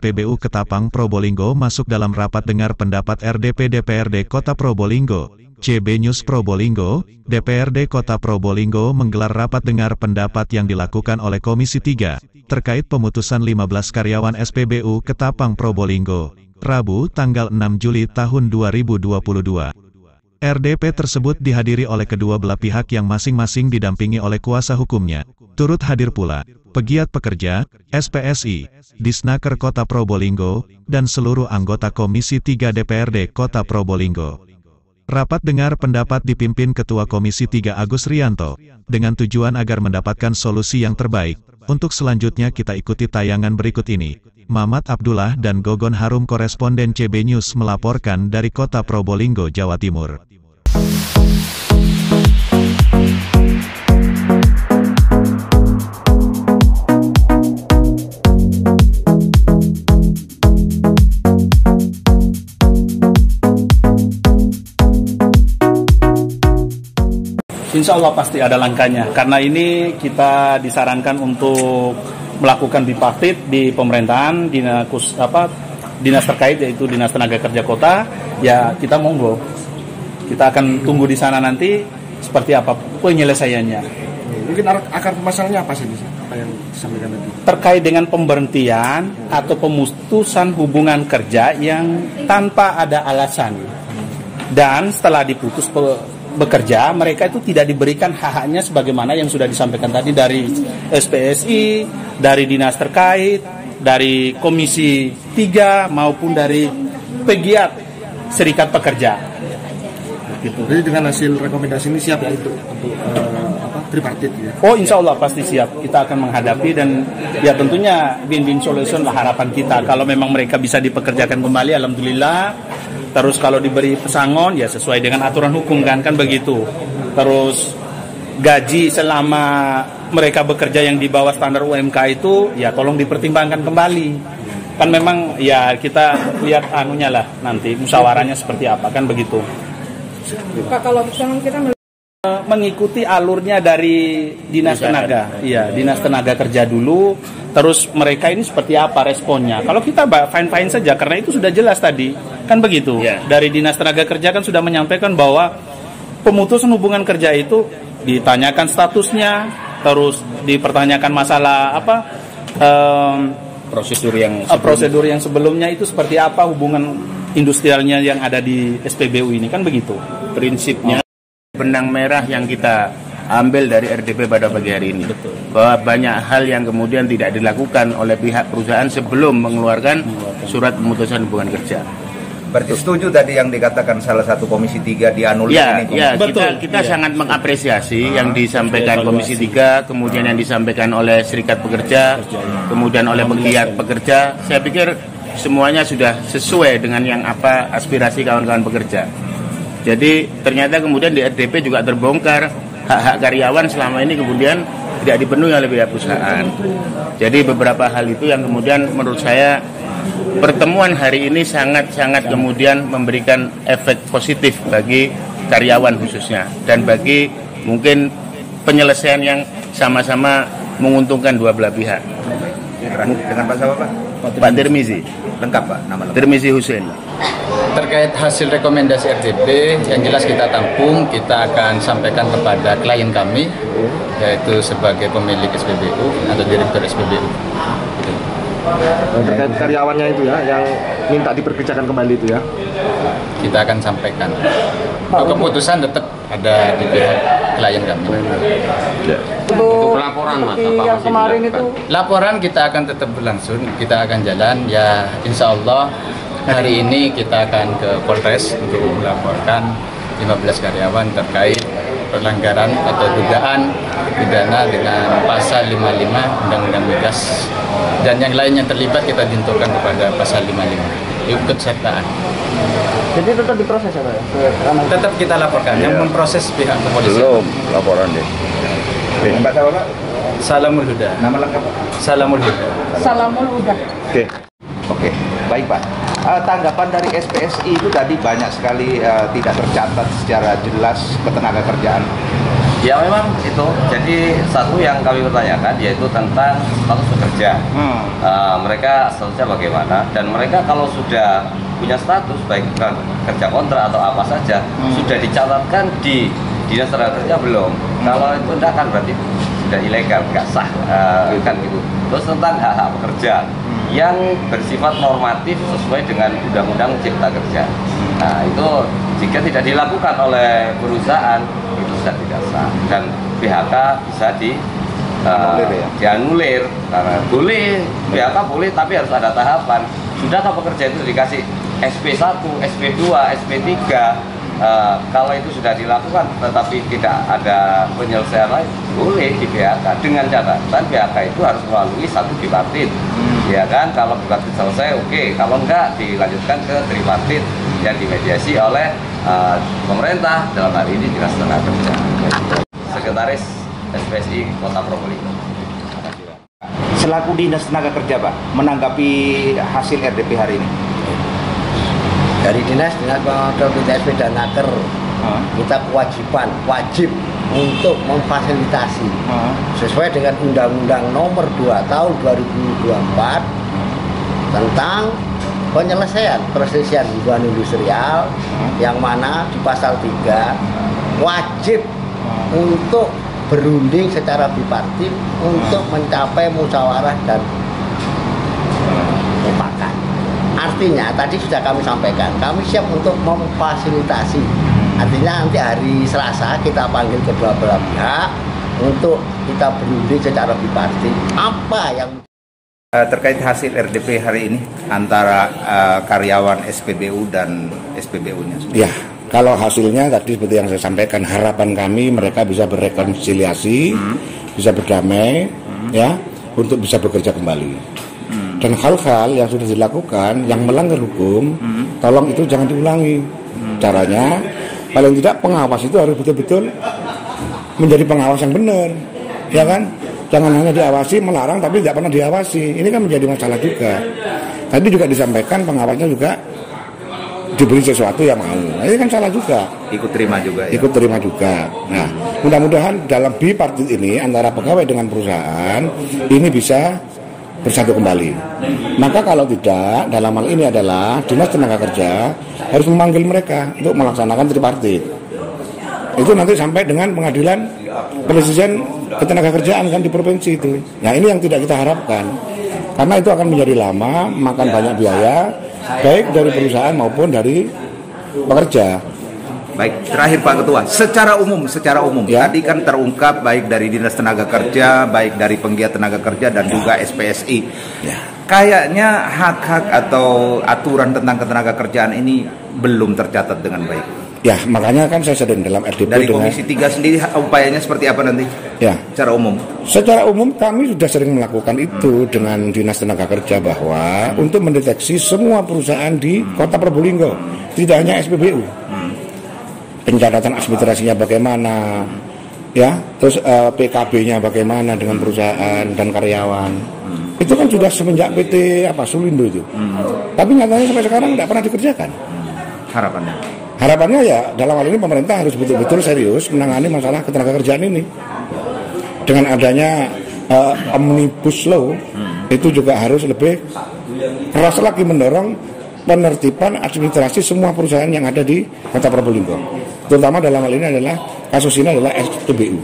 SPBU Ketapang Probolinggo masuk dalam rapat dengar pendapat RDP DPRD Kota Probolinggo. CB News Probolinggo, DPRD Kota Probolinggo menggelar rapat dengar pendapat yang dilakukan oleh Komisi 3, terkait pemutusan 15 karyawan SPBU Ketapang Probolinggo, Rabu tanggal 6 Juli tahun 2022. RDP tersebut dihadiri oleh kedua belah pihak yang masing-masing didampingi oleh kuasa hukumnya. Turut hadir pula pegiat pekerja, SPSI, Disnaker Kota Probolinggo, dan seluruh anggota Komisi 3 DPRD Kota Probolinggo. Rapat dengar pendapat dipimpin Ketua Komisi 3 Agus Rianto, dengan tujuan agar mendapatkan solusi yang terbaik. Untuk selanjutnya kita ikuti tayangan berikut ini. Mamat Abdullah dan Gogon Harum koresponden CB News melaporkan dari Kota Probolinggo, Jawa Timur. Insya Allah pasti ada langkahnya, karena ini kita disarankan untuk melakukan bipartit di pemerintahan, dinas terkait yaitu Dinas Tenaga Kerja Kota, ya kita monggo. Kita akan tunggu di sana nanti seperti apa penyelesaiannya. Mungkin akar masalahnya apa sih apa yang disampaikan tadi? Terkait dengan pemberhentian atau pemutusan hubungan kerja yang tanpa ada alasan. Dan setelah diputus bekerja, mereka itu tidak diberikan hak-haknya sebagaimana yang sudah disampaikan tadi dari SPSI, dari dinas terkait, dari Komisi 3 maupun dari pegiat serikat pekerja. Gitu. Jadi dengan hasil rekomendasi ini siap ya untuk tripartit ya? Oh, insya Allah pasti siap. Kita akan menghadapi dan ya tentunya win-win solution lah harapan kita. Kalau memang mereka bisa dipekerjakan kembali, alhamdulillah. Terus kalau diberi pesangon ya sesuai dengan aturan hukum kan begitu. Terus gaji selama mereka bekerja yang di bawah standar UMK itu ya tolong dipertimbangkan kembali. Kan memang ya kita lihat anunya lah nanti musyawarahnya seperti apa kan begitu. Pak, kalau misalnya kita mengikuti alurnya dari Dinas Tenaga, iya Dinas Tenaga Kerja dulu, terus mereka ini seperti apa responnya. Kalau kita fine-fine saja, karena itu sudah jelas tadi, kan begitu. Dari Dinas Tenaga Kerja kan sudah menyampaikan bahwa pemutusan hubungan kerja itu ditanyakan statusnya, terus dipertanyakan masalah prosedur yang sebelumnya itu seperti apa hubungan industrialnya yang ada di SPBU ini, kan begitu. Prinsipnya benang merah yang kita ambil dari RDP pada pagi hari ini. Betul. Bahwa banyak hal yang kemudian tidak dilakukan oleh pihak perusahaan sebelum mengeluarkan surat pemutusan hubungan kerja. Berarti setuju tadi yang dikatakan salah satu Komisi 3 dianulir ini? Ya, kita sangat mengapresiasi yang disampaikan Komisi 3, kemudian yang disampaikan oleh Serikat Pekerja, kemudian oleh pegiat pekerja. Saya pikir semuanya sudah sesuai dengan yang aspirasi kawan-kawan pekerja. Jadi ternyata kemudian di RDP juga terbongkar hak-hak karyawan selama ini kemudian tidak dipenuhi oleh pihak perusahaan. Jadi beberapa hal itu yang kemudian menurut saya pertemuan hari ini sangat-sangat kemudian memberikan efek positif bagi karyawan khususnya dan bagi mungkin penyelesaian yang sama-sama menguntungkan dua belah pihak. Dengan Pak siapa Pak? Pak Tirmizi. Lengkap Pak, nama lengkap. Tirmizi Hussein. Terkait hasil rekomendasi RDP, yang jelas kita tampung, kita akan sampaikan kepada klien kami, yaitu sebagai pemilik SPBU atau direktur SPBU. Terkait karyawannya itu ya, yang minta diperkerjakan kembali itu ya? Kita akan sampaikan. Keputusan tetap ada di pihak klien kami. untuk laporan Mas, yang kemarin itu Laporan kita akan tetap berlangsung, kita akan jalan, ya insya Allah hari ini kita akan ke Polres untuk melaporkan 15 karyawan terkait pelanggaran atau dugaan pidana dengan pasal 55 Undang-Undang Migas dan yang lain yang terlibat kita juntuhkan kepada pasal 55 ikut sertaan. jadi tetap diproses ya Pak ya? Tetap kita laporkan, yang memproses pihak kepolisian. Belum laporan deh. Mbak siapa Pak? Salamul Huda. Nama lengkap Pak? Salamul Huda. Salamul Huda. Oke, baik Pak. Tanggapan dari SPSI itu tadi banyak sekali tidak tercatat secara jelas ketenaga kerjaan. Ya memang itu. Jadi satu yang kami pertanyakan yaitu tentang status bekerja. Mereka statusnya bagaimana, dan mereka kalau sudah punya status baik kerja kontrak atau apa saja sudah dicatatkan di Dinas Tenaga Kerja belum? Kalau itu tidak kan berarti sudah ilegal, nggak sah kan gitu. Terus tentang hak-hak pekerja yang bersifat normatif sesuai dengan Undang-Undang Cipta Kerja. Nah itu jika tidak dilakukan oleh perusahaan itu sudah tidak sah, dan PHK bisa dianulir. Karena boleh PHK boleh, tapi harus ada tahapan. Sudahkah pekerja itu dikasih SP1, SP2, SP3? Kalau itu sudah dilakukan tetapi tidak ada penyelesaian lain, boleh di PHK dengan catatan PHK itu harus melalui satu bipartit, ya kan? Kalau bipartit selesai, oke. Kalau enggak, dilanjutkan ke tripartit yang dimediasi oleh pemerintah, dalam hal ini Dinas Tenaga Kerja. Sekretaris SPSI Kota Probolinggo. Selaku Dinas Tenaga Kerja, Pak, menanggapi hasil RDP hari ini. Dari dinas PTSP dan Naker, kita wajib untuk memfasilitasi sesuai dengan Undang-Undang Nomor 2 Tahun 2024 tentang penyelesaian perselisihan hubungan industrial, yang mana di pasal 3 wajib untuk berunding secara bipartit untuk mencapai musyawarah dan mufakat. Artinya tadi sudah kami sampaikan, kami siap untuk memfasilitasi. Artinya nanti hari Selasa kita panggil kedua belah pihak untuk kita berunding secara bipartit. Apa yang terkait hasil RDP hari ini antara karyawan SPBU dan SPBU-nya? Ya, kalau hasilnya tadi seperti yang saya sampaikan, harapan kami mereka bisa berrekonsiliasi, bisa berdamai, ya, untuk bisa bekerja kembali. Dan hal-hal yang sudah dilakukan yang melanggar hukum, tolong itu jangan diulangi. Caranya, paling tidak pengawas itu harus betul-betul menjadi pengawas yang benar, ya kan? Jangan hanya diawasi, melarang tapi tidak pernah diawasi. Ini kan menjadi masalah juga. Tadi juga disampaikan pengawasnya juga diberi sesuatu yang mau. Nah, ini kan salah juga. Ikut terima juga. Ya? Ikut terima juga. Nah, mudah-mudahan dalam bipartit ini antara pegawai dengan perusahaan ini bisa bersatu kembali. Maka kalau tidak, dalam hal ini adalah Dinas Tenaga Kerja harus memanggil mereka untuk melaksanakan tripartit. Itu nanti sampai dengan pengadilan perselisihan ketenagakerjaan kan di provinsi itu. Nah ini yang tidak kita harapkan, karena itu akan menjadi lama, makan banyak biaya, baik dari perusahaan maupun dari pekerja. Baik, terakhir Pak Ketua, secara umum, ya. Tadi kan terungkap baik dari Dinas Tenaga Kerja, baik dari penggiat tenaga kerja dan juga SPSI. Ya. Kayaknya hak-hak atau aturan tentang ketenaga kerjaan ini belum tercatat dengan baik. Ya, makanya kan saya sedang dalam RDP dari Komisi 3 sendiri upayanya seperti apa nanti? Ya, secara umum. Secara umum kami sudah sering melakukan itu dengan Dinas Tenaga Kerja bahwa untuk mendeteksi semua perusahaan di Kota Probolinggo, tidak hanya SPBU. Pencatatan administrasinya bagaimana, ya, terus PKB-nya bagaimana dengan perusahaan dan karyawan. Itu kan sudah semenjak PT Sulindo itu. Tapi nyatanya sampai sekarang tidak pernah dikerjakan. Harapannya ya dalam hal ini pemerintah harus betul-betul serius menangani masalah ketenagakerjaan ini. Dengan adanya Omnibus Law, itu juga harus lebih keras lagi mendorong penertiban administrasi semua perusahaan yang ada di Kota Probolinggo. Terutama dalam hal ini adalah kasus ini adalah SPBU.